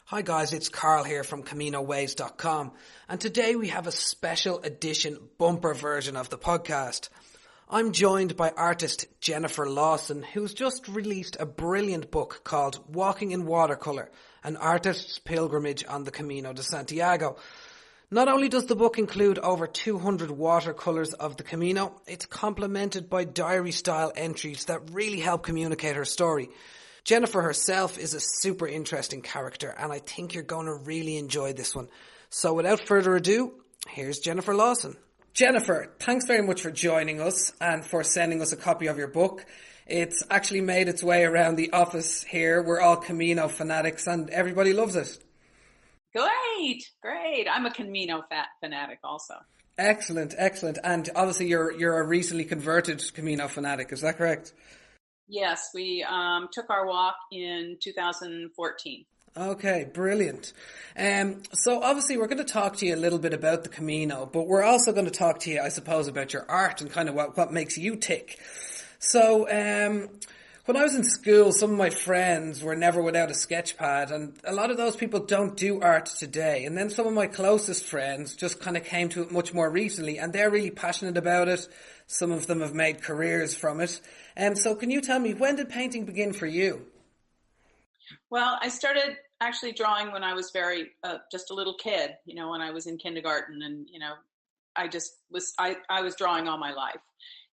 Hi guys, it's Carl here from CaminoWays.com, and today we have a special edition bumper version of the podcast. I'm joined by artist Jennifer Lawson, who's just released a brilliant book called Walking in Watercolour, an artist's pilgrimage on the Camino de Santiago. Not only does the book include over 200 watercolours of the Camino, it's complemented by diary-style entries that really help communicate her story. Jennifer herself is a super interesting character, and I think you're going to really enjoy this one. So without further ado, here's Jennifer Lawson. Jennifer, thanks very much for joining us and for sending us a copy of your book. It's actually made its way around the office here. We're all Camino fanatics and everybody loves it. Great. I'm a Camino fanatic also. Excellent. And obviously you're a recently converted Camino fanatic, is that correct? Yes, we took our walk in 2014. Okay, brilliant. So obviously we're going to talk to you a little bit about the Camino, but we're also going to talk to you, I suppose, about your art and kind of what makes you tick. So when I was in school, some of my friends were never without a sketch pad, and a lot of those people don't do art today. And then some of my closest friends just kind of came to it much more recently, and they're really passionate about it. Some of them have made careers from it. So can you tell me, when did painting begin for you? Well, I started actually drawing when I was just a little kid, when I was in kindergarten, and, I was drawing all my life.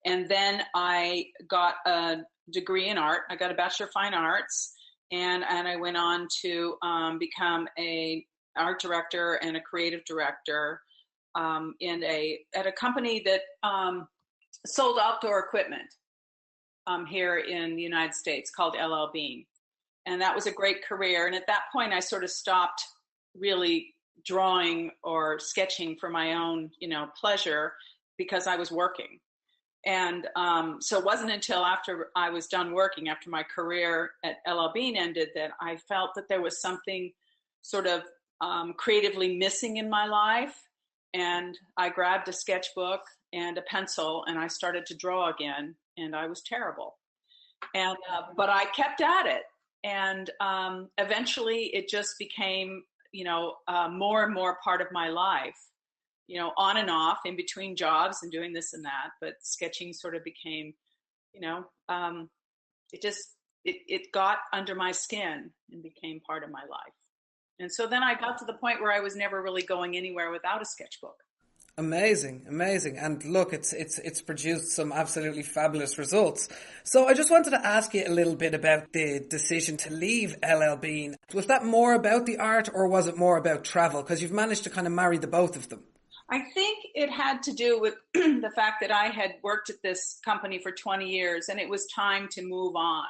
And then I got a degree in art. I got a Bachelor of Fine Arts, and I went on to become a art director and a creative director at a company that sold outdoor equipment here in the United States called LL Bean. And that was a great career. And at that point, I sort of stopped really drawing or sketching for my own, pleasure, because I was working. And so it wasn't until after I was done working, after my career at LL Bean ended, that I felt that there was something sort of creatively missing in my life. And I grabbed a sketchbook and a pencil, and I started to draw again, and I was terrible. And but I kept at it, and eventually it just became, more and more part of my life. On and off in between jobs and doing this and that, but sketching sort of became, it got under my skin and became part of my life. And so then I got to the point where I was never really going anywhere without a sketchbook. Amazing. And look, it's produced some absolutely fabulous results. So I just wanted to ask you a little bit about the decision to leave LL Bean. Was that more about the art, or was it more about travel? Because you've managed to kind of marry the both of them. I think it had to do with the fact that I had worked at this company for 20 years, and it was time to move on.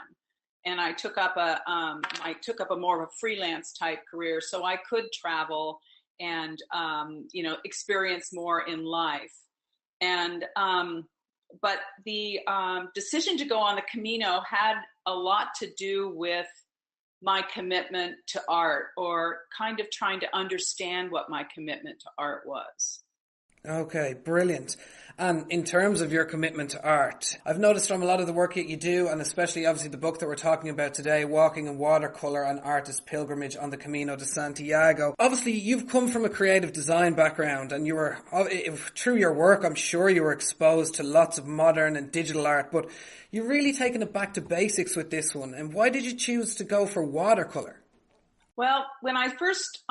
And I took up a more of a freelance type career, so I could travel and experience more in life. And but the decision to go on the Camino had a lot to do with my commitment to art, or kind of trying to understand what my commitment to art was. Okay, brilliant. And in terms of your commitment to art, I've noticed from a lot of the work that you do, and especially obviously the book that we're talking about today, Walking in Watercolour, an artist's pilgrimage on the Camino de Santiago. Obviously, you've come from a creative design background, and you were, through your work, I'm sure you were exposed to lots of modern and digital art, but you've really taken it back to basics with this one. And why did you choose to go for watercolour? Well, when I first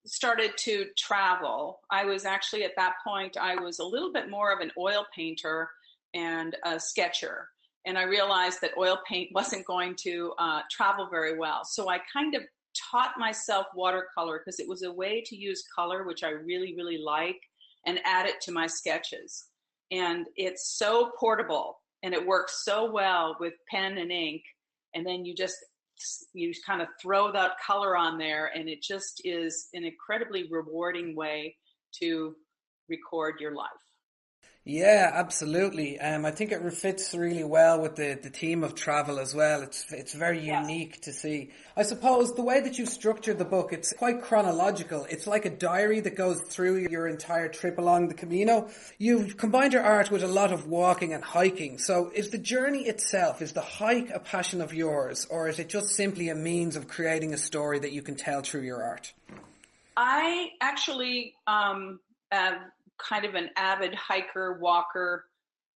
started to travel, I was actually, at that point, I was a little bit more of an oil painter and a sketcher. And I realized that oil paint wasn't going to travel very well. So I kind of taught myself watercolor, because it was a way to use color, which I really, really like, and add it to my sketches. And it's so portable, and it works so well with pen and ink. And then you kind of throw that color on there, and it just is an incredibly rewarding way to record your life. Yeah, absolutely. I think it fits really well with the theme of travel as well. It's very Yes. unique to see. I suppose the way that you've structured the book, it's quite chronological. It's like a diary that goes through your entire trip along the Camino. You've combined your art with a lot of walking and hiking. So is the journey itself, is the hike a passion of yours, or is it just simply a means of creating a story that you can tell through your art? I actually am kind of an avid hiker, walker,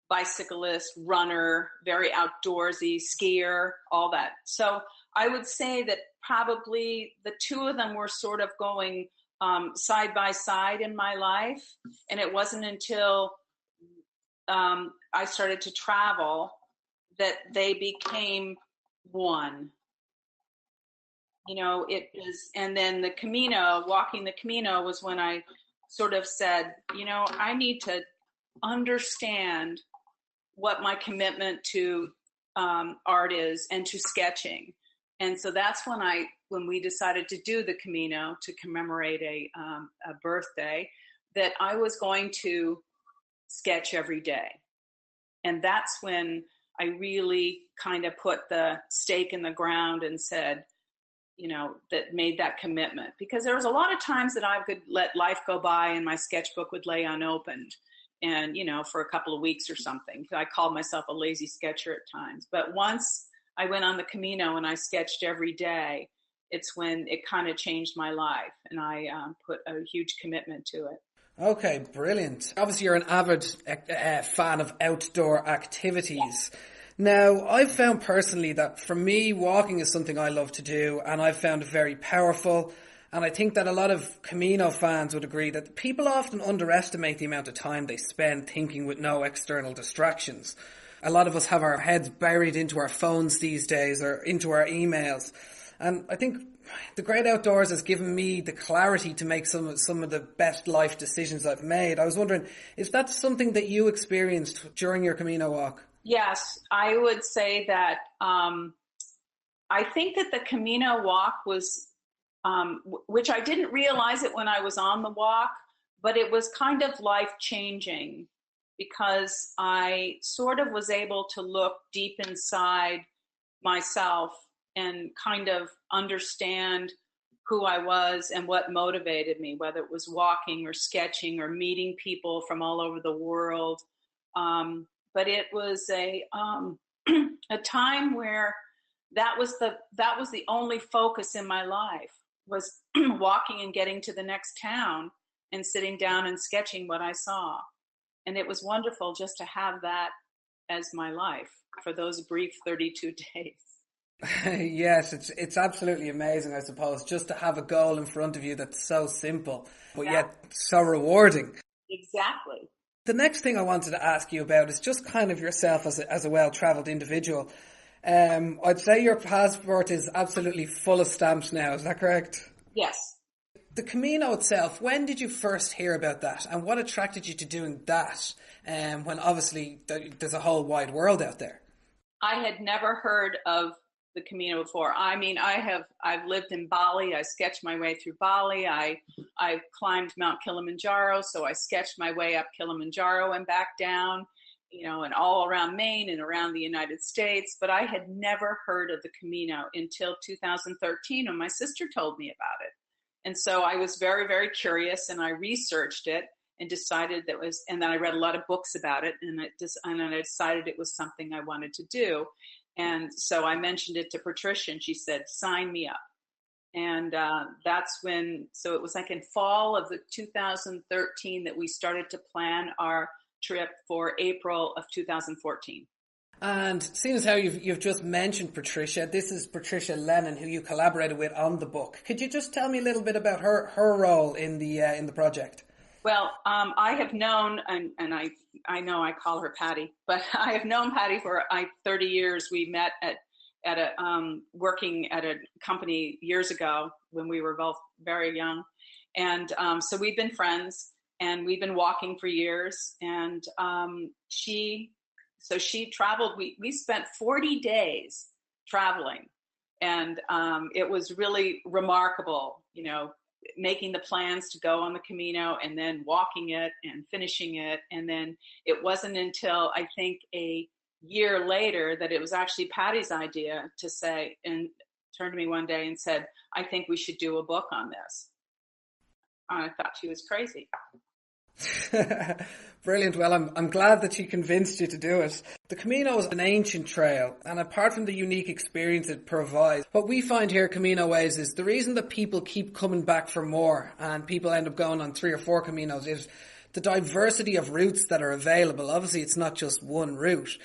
bicyclist, runner, very outdoorsy, skier, all that. So I would say that probably the two of them were sort of going side by side in my life. And it wasn't until I started to travel that they became one. It was, and then the Camino, walking the Camino was when I sort of said, I need to understand what my commitment to art is and to sketching. And so that's when we decided to do the Camino to commemorate a birthday, that I was going to sketch every day. And that's when I really kind of put the stake in the ground and said, that made that commitment, because there was a lot of times that I could let life go by and my sketchbook would lay unopened and, for a couple of weeks or something. I called myself a lazy sketcher at times. But once I went on the Camino and I sketched every day, it's when it kind of changed my life, and I put a huge commitment to it. Okay, brilliant. Obviously, you're an avid fan of outdoor activities. Now, I've found personally that for me, walking is something I love to do, and I've found it very powerful. And I think that a lot of Camino fans would agree that people often underestimate the amount of time they spend thinking with no external distractions. A lot of us have our heads buried into our phones these days or into our emails. And I think the great outdoors has given me the clarity to make some of the best life decisions I've made. I was wondering, is that something that you experienced during your Camino walk? Yes, I would say that I think that the Camino walk was, which I didn't realize it when I was on the walk, but it was kind of life-changing, because I sort of was able to look deep inside myself and kind of understand who I was and what motivated me, whether it was walking or sketching or meeting people from all over the world. But it was a a time where that was the only focus in my life, was walking and getting to the next town and sitting down and sketching what I saw. And it was wonderful just to have that as my life for those brief 32 days. Yes, it's absolutely amazing, I suppose, just to have a goal in front of you that's so simple, but yet so rewarding. Exactly. The next thing I wanted to ask you about is just kind of yourself as a well-travelled individual. I'd say your passport is absolutely full of stamps now, is that correct? Yes. The Camino itself, when did you first hear about that, and what attracted you to doing that, when obviously there's a whole wide world out there? I had never heard of the Camino before. I mean, I've lived in Bali. I sketched my way through Bali. I climbed Mount Kilimanjaro, so I sketched my way up Kilimanjaro and back down, and all around Maine and around the United States. But I had never heard of the Camino until 2013, when my sister told me about it. And so I was very, very curious, and I researched it and decided and then I read a lot of books about it, and then I decided it was something I wanted to do. And so I mentioned it to Patricia, and she said, sign me up. And that's so it was like in fall of 2013 that we started to plan our trip for April of 2014. And seeing as how you've just mentioned Patricia, this is Patricia Lenin, who you collaborated with on the book. Could you just tell me a little bit about her role in the project? Well, I have known, and I know I call her Patty, but I have known Patty for 30 years. We met at working at a company years ago when we were both very young, and so we've been friends, and we've been walking for years. And she traveled. We spent 40 days traveling, and it was really remarkable. making the plans to go on the Camino and then walking it and finishing it. And then it wasn't until I think a year later that it was actually Patty's idea to say, and turned to me one day and said, I think we should do a book on this. And I thought she was crazy. Brilliant. Well, I'm glad that she convinced you to do it. The Camino is an ancient trail, and apart from the unique experience it provides, what we find here at Camino Ways is the reason that people keep coming back for more and people end up going on 3 or 4 Caminos is the diversity of routes that are available. Obviously, it's not just one route.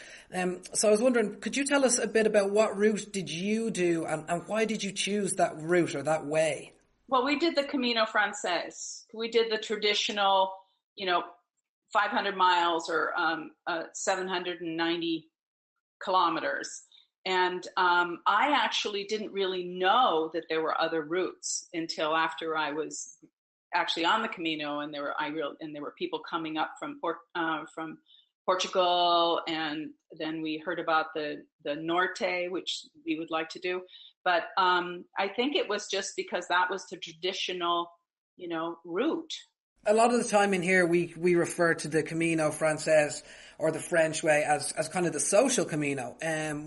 So I was wondering, could you tell us a bit about what route did you do and why did you choose that route or that way? Well, we did the Camino Francaise. We did the traditional, 500 miles or 790 kilometers. And I actually didn't really know that there were other routes until after I was actually on the Camino, and there were people coming up from Portugal, and then we heard about the Norte, which we would like to do. But I think it was just because that was the traditional, route. A lot of the time in here, we refer to the Camino Francaise or the French way as kind of the social Camino.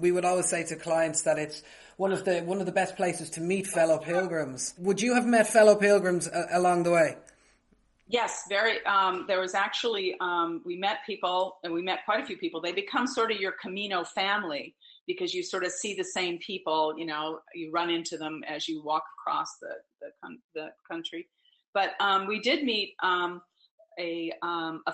We would always say to clients that it's one of the best places to meet fellow pilgrims. Would you have met fellow pilgrims along the way? Yes, very. There was actually, we met people, and we met quite a few people. They become sort of your Camino family because you sort of see the same people, you run into them as you walk across the country. But we did meet a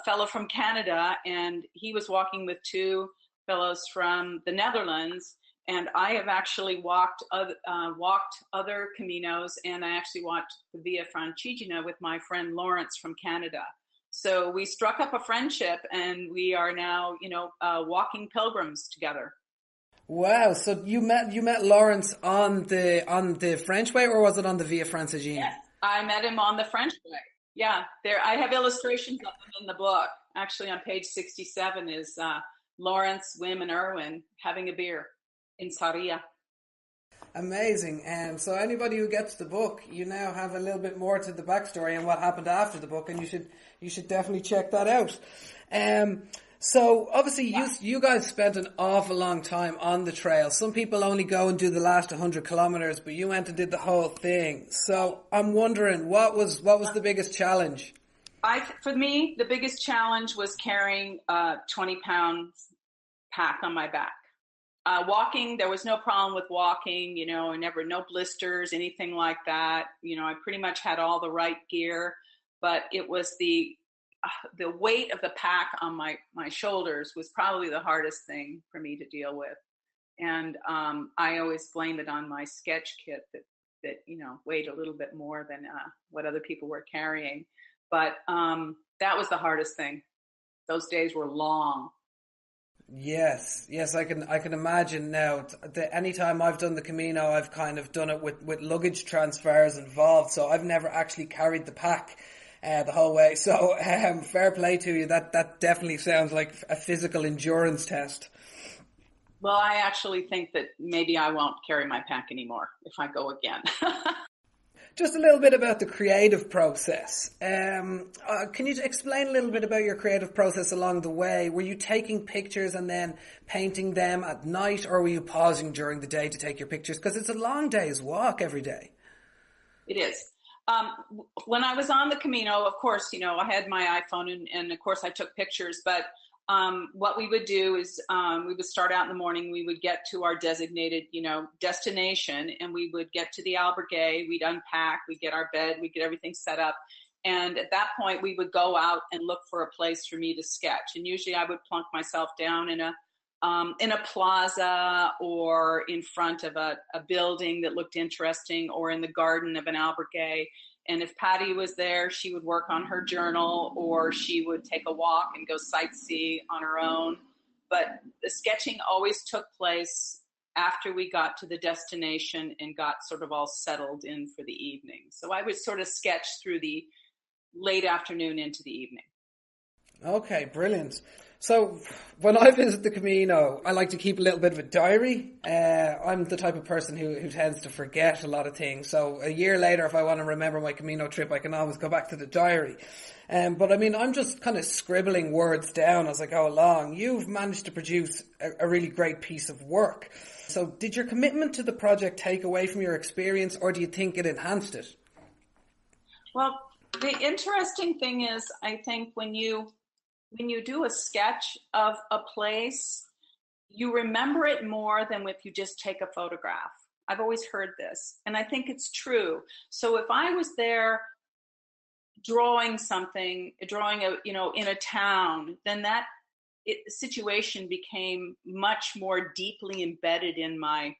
fellow from Canada, and he was walking with 2 fellows from the Netherlands. And I have actually walked other Caminos, and I actually walked the Via Francigena with my friend Lawrence from Canada. So we struck up a friendship, and we are now, walking pilgrims together. Wow! So you met Lawrence on the French way, or was it on the Via Francigena? Yes, I met him on the French way. Yeah, I have illustrations of him in the book. Actually, on page 67 is Lawrence, Wim, and Erwin having a beer in Sarria. Amazing. So anybody who gets the book, you now have a little bit more to the backstory and what happened after the book, and you should definitely check that out. So obviously you guys spent an awful long time on the trail. Some people only go and do the last 100 kilometers, but you went and did the whole thing. So I'm wondering, what was the biggest challenge? For me, the biggest challenge was carrying a 20-pound pack on my back. Walking, there was no problem with walking, no blisters, anything like that. I pretty much had all the right gear, but it was the weight of the pack on my shoulders was probably the hardest thing for me to deal with. And I always blame it on my sketch kit that weighed a little bit more than what other people were carrying. But that was the hardest thing. Those days were long. Yes, I can imagine now. Anytime I've done the Camino, I've kind of done it with luggage transfers involved, so I've never actually carried the pack the whole way. So fair play to you. That definitely sounds like a physical endurance test. Well, I actually think that maybe I won't carry my pack anymore if I go again. Just a little bit about the creative process. Can you explain a little bit about your creative process along the way? Were you taking pictures and then painting them at night, or were you pausing during the day to take your pictures? Because it's a long day's walk every day. It is. When I was on the Camino, of course, I had my iPhone and of course I took pictures, but what we would do is we would start out in the morning, we would get to our designated, destination, and we would get to the albergue, we'd unpack, we'd get our bed, we'd get everything set up. And at that point, we would go out and look for a place for me to sketch. And usually I would plunk myself down in a plaza or in front of a building that looked interesting, or in the garden of an albergue. And if Patty was there, she would work on her journal, or she would take a walk and go sightsee on her own. But the sketching always took place after we got to the destination and got sort of all settled in for the evening. So I would sort of sketch through the late afternoon into the evening. Okay, brilliant. So when I visit the Camino, I like to keep a little bit of a diary. I'm the type of person who tends to forget a lot of things. So a year later, if I want to remember my Camino trip, I can always go back to the diary. But I mean, I'm just kind of scribbling words down as I go along. You've managed to produce a really great piece of work. So did your commitment to the project take away from your experience, or do you think it enhanced it? Well, the interesting thing is, I think when you do a sketch of a place, you remember it more than if you just take a photograph. I've always heard this, and I think it's true. So if I was there drawing in a town, then situation became much more deeply embedded in my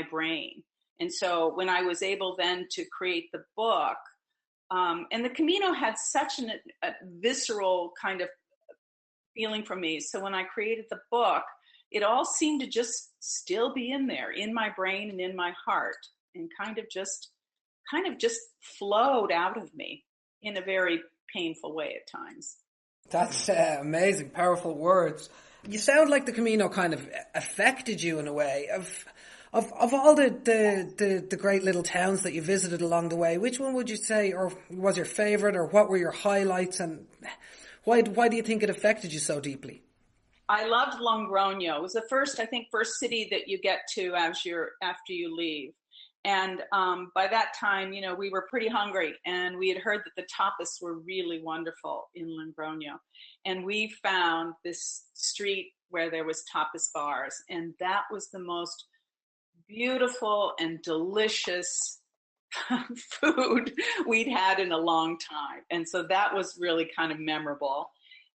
brain. And so when I was able then to create the book, and the Camino had such a visceral kind of feeling for me. So when I created the book, it all seemed to just still be in there, in my brain and in my heart, and kind of just flowed out of me in a very painful way at times. That's amazing, powerful words. You sound like the Camino kind of affected you in a way. Of all the great little towns that you visited along the way, which one would you say, or was your favorite, or what were your highlights, and why do you think it affected you so deeply? I loved Logroño. It was the first city that you get to after you leave. And by that time, we were pretty hungry, and we had heard that the tapas were really wonderful in Logroño. And we found this street where there was tapas bars, and that was the most beautiful and delicious food we'd had in a long time. And so that was really kind of memorable.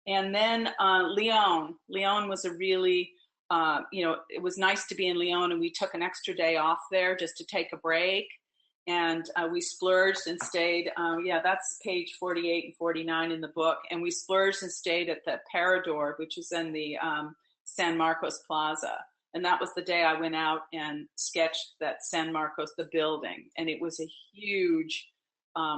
And then Leon was a really, it was nice to be in Leon, and we took an extra day off there just to take a break. And we splurged and stayed. That's page 48 and 49 in the book. And we splurged and stayed at the Parador, which is in the San Marcos Plaza. And that was the day I went out and sketched that San Marcos, the building. And it was a huge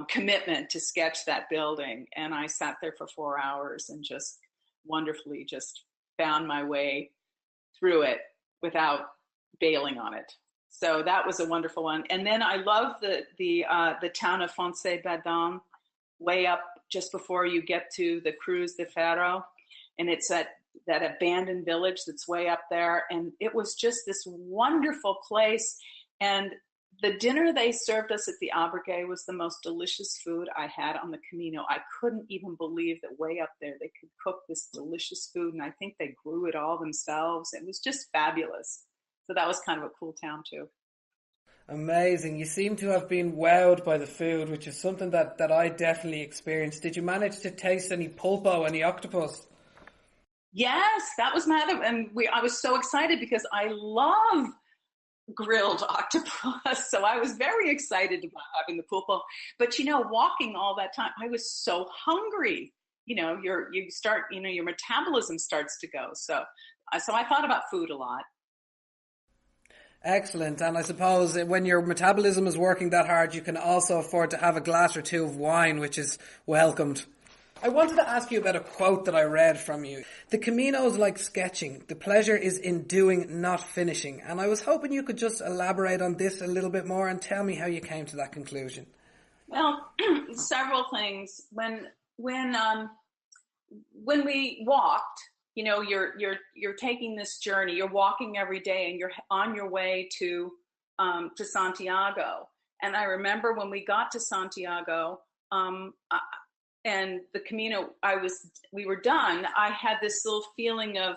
commitment to sketch that building. And I sat there for 4 hours and just wonderfully just found my way through it without bailing on it. So that was a wonderful one. And then I love the town of Fonce-Badon, way up just before you get to the Cruz de Ferro. And it's that abandoned village that's way up there. And it was just this wonderful place. And the dinner they served us at the Albergue was the most delicious food I had on the Camino. I couldn't even believe that way up there they could cook this delicious food, and I think they grew it all themselves. It was just fabulous. So that was kind of a cool town too. Amazing. You seem to have been wowed by the food, which is something that I definitely experienced. Did you manage to taste any pulpo, any octopus? Yes, that was my other, and I was so excited because I love grilled octopus. So I was very excited about having the pulpo. But walking all that time, I was so hungry. Your metabolism starts to go. So I thought about food a lot. Excellent. And I suppose when your metabolism is working that hard, you can also afford to have a glass or two of wine, which is welcomed. I wanted to ask you about a quote that I read from you. The Camino is like sketching. The pleasure is in doing, not finishing. And I was hoping you could just elaborate on this a little bit more and tell me how you came to that conclusion. Well, several things. When we walked, you're taking this journey. You're walking every day, and you're on your way to Santiago. And I remember when we got to Santiago, and the Camino, we were done. I had this little feeling of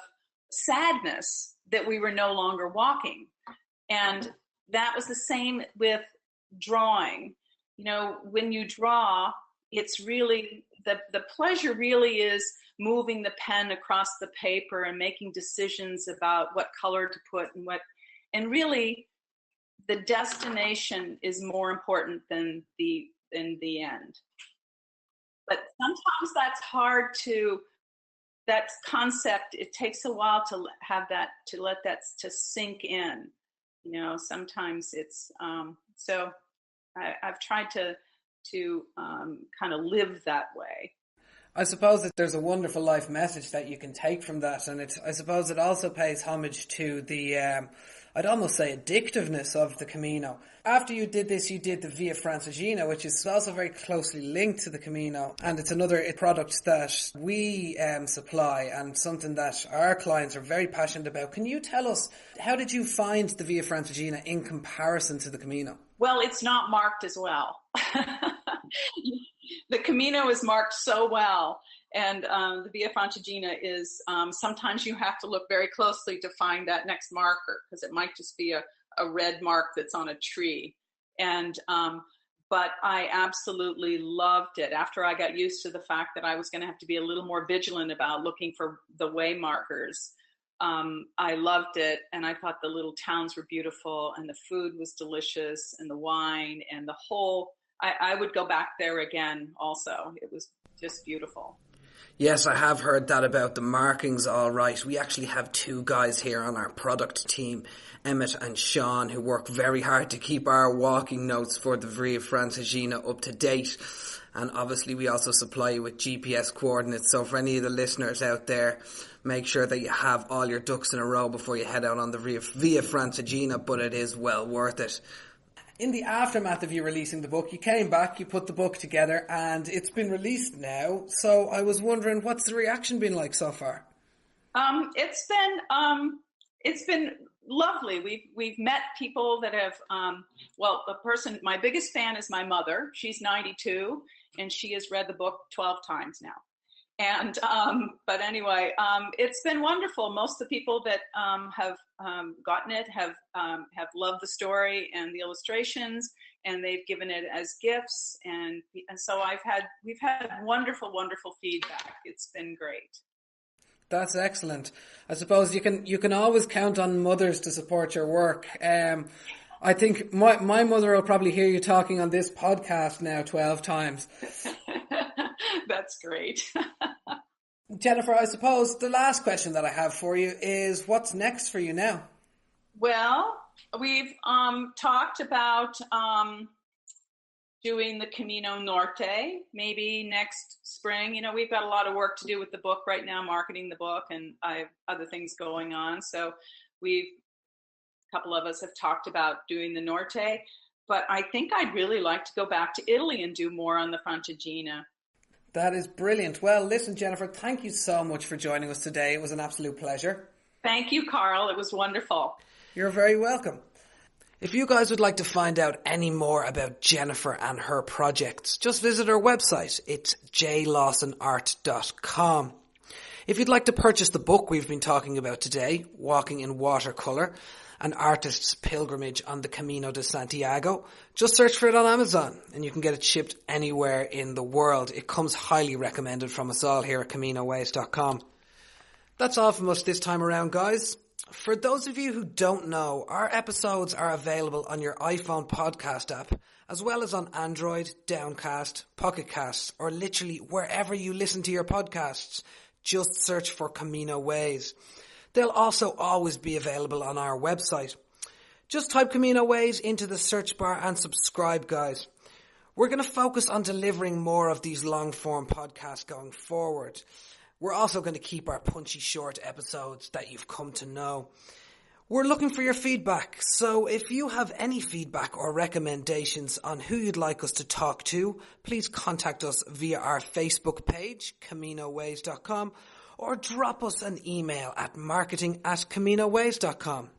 sadness that we were no longer walking. And that was the same with drawing. When you draw, it's really, the pleasure really is moving the pen across the paper and making decisions about what color to put and really the destination is more important than the end. But sometimes that's hard that concept, it takes a while to let that to sink in. Sometimes it's, so I've tried to kind of live that way. I suppose that there's a wonderful life message that you can take from that, and I suppose it also pays homage to the, I'd almost say addictiveness of the Camino. After you did this, you did the Via Francigena, which is also very closely linked to the Camino, and it's another product that we supply and something that our clients are very passionate about. Can you tell us, how did you find the Via Francigena in comparison to the Camino? Well, it's not marked as well. The Camino is marked so well, and the Via Francigena is, sometimes you have to look very closely to find that next marker, because it might just be a red mark that's on a tree. And but I absolutely loved it. After I got used to the fact that I was going to have to be a little more vigilant about looking for the way markers, I loved it, and I thought the little towns were beautiful, and the food was delicious, and the wine, and the whole, I would go back there again also. It was just beautiful. Yes, I have heard that about the markings, all right. We actually have two guys here on our product team, Emmett and Sean, who work very hard to keep our walking notes for the Via Francigena up to date. And obviously we also supply you with GPS coordinates. So for any of the listeners out there, make sure that you have all your ducks in a row before you head out on the Via Francigena, but it is well worth it. In the aftermath of you releasing the book, you came back, you put the book together, and it's been released now. So I was wondering, what's the reaction been like so far? It's been lovely. We've met people that have, my biggest fan is my mother. She's 92, and she has read the book 12 times now. And, but anyway, it's been wonderful. Most of the people that, have, gotten it have loved the story and the illustrations, and they've given it as gifts. And so we've had wonderful, wonderful feedback. It's been great. That's excellent. I suppose you can always count on mothers to support your work. I think my mother will probably hear you talking on this podcast now 12 times. That's great. Jennifer, I suppose the last question that I have for you is, what's next for you now? Well, we've talked about doing the Camino Norte maybe next spring. You know, we've got a lot of work to do with the book right now, marketing the book, and I have other things going on. So a couple of us have talked about doing the Norte, but I think I'd really like to go back to Italy and do more on the Francigena. That is brilliant. Well, listen, Jennifer, thank you so much for joining us today. It was an absolute pleasure. Thank you, Carl. It was wonderful. You're very welcome. If you guys would like to find out any more about Jennifer and her projects, just visit her website. It's jlawsonart.com. If you'd like to purchase the book we've been talking about today, Walking in Watercolour, An Artist's Pilgrimage on the Camino de Santiago, just search for it on Amazon and you can get it shipped anywhere in the world. It comes highly recommended from us all here at CaminoWays.com. That's all from us this time around, guys. For those of you who don't know, our episodes are available on your iPhone podcast app, as well as on Android, Downcast, Pocket Casts, or literally wherever you listen to your podcasts. Just search for Camino Ways. They'll also always be available on our website. Just type Camino Ways into the search bar and subscribe, guys. We're going to focus on delivering more of these long-form podcasts going forward. We're also going to keep our punchy short episodes that you've come to know. We're looking for your feedback, so if you have any feedback or recommendations on who you'd like us to talk to, please contact us via our Facebook page, CaminoWays.com, or drop us an email at marketing@CaminoWays.com.